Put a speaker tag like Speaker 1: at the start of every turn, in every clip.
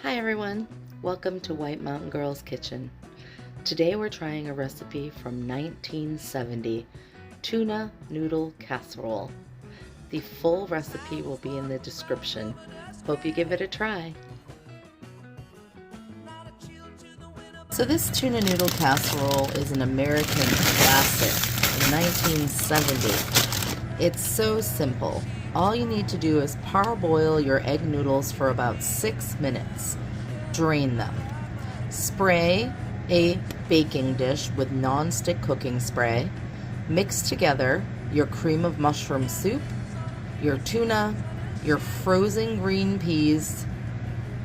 Speaker 1: Hi everyone, welcome to White Mountain Girls Kitchen. Today we're trying a recipe from 1970, tuna noodle casserole. The full recipe will be in the description. Hope you give it a try. So this tuna noodle casserole is an American classic in 1970. It's so simple. All you need to do is parboil your egg noodles for about 6 minutes. Drain them. Spray a baking dish with nonstick cooking spray. Mix together your cream of mushroom soup, your tuna, your frozen green peas,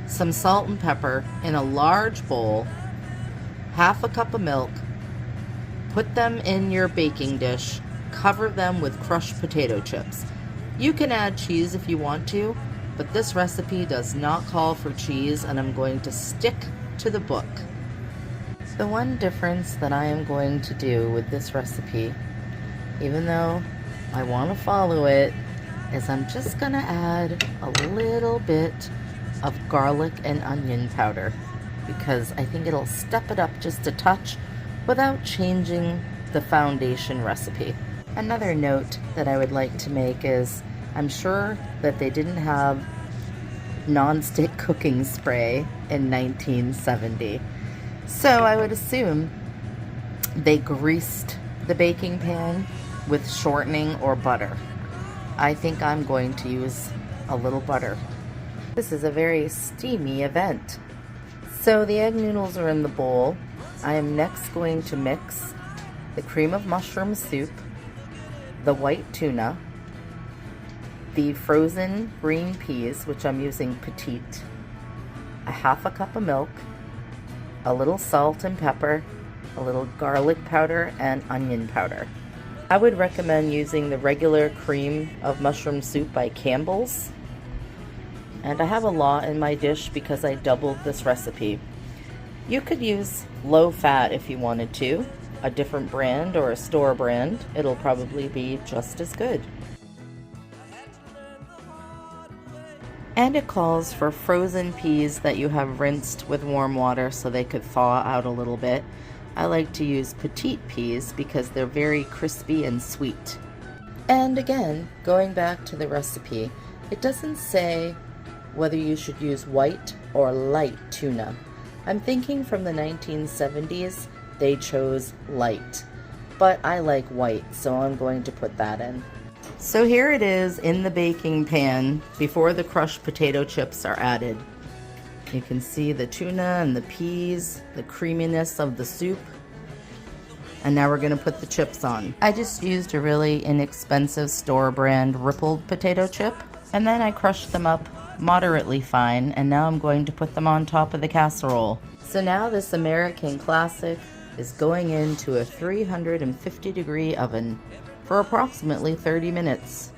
Speaker 1: some salt and pepper in a large bowl, half a cup of milk. Put them in your baking dish. Cover them with crushed potato chips. You can add cheese if you want to, but this recipe does not call for cheese, and I'm going to stick to the book. The one difference that I am going to do with this recipe, even though I want to follow it, is I'm just going to add a little bit of garlic and onion powder, because I think it'll step it up just a touch without changing the foundation recipe. Another note that I would like to make is I'm sure that they didn't have non-stick cooking spray in 1970. So I would assume they greased the baking pan with shortening or butter. I think I'm going to use a little butter. This is a very steamy event. So the egg noodles are in the bowl. I am next going to mix the cream of mushroom soup, the white tuna, the frozen green peas, which I'm using petite, a half a cup of milk, a little salt and pepper, a little garlic powder, and onion powder. I would recommend using the regular cream of mushroom soup by Campbell's. And I have a lot in my dish because I doubled this recipe. You could use low fat if you wanted to, a different brand or a store brand. It'll probably be just as good. And it calls for frozen peas that you have rinsed with warm water so they could thaw out a little bit. I like to use petite peas because they're very crispy and sweet. And again, going back to the recipe, it doesn't say whether you should use white or light tuna. I'm thinking from the 1970s, they chose light, but I like white, so I'm going to put that in. So here it is in the baking pan before the crushed potato chips are added. You can see the tuna and the peas, the creaminess of the soup. And now we're going to put the chips on. I just used a really inexpensive store brand rippled potato chip, and then I crushed them up moderately fine, and now I'm going to put them on top of the casserole. So now this American classic is going into a 350-degree oven for approximately 30 minutes.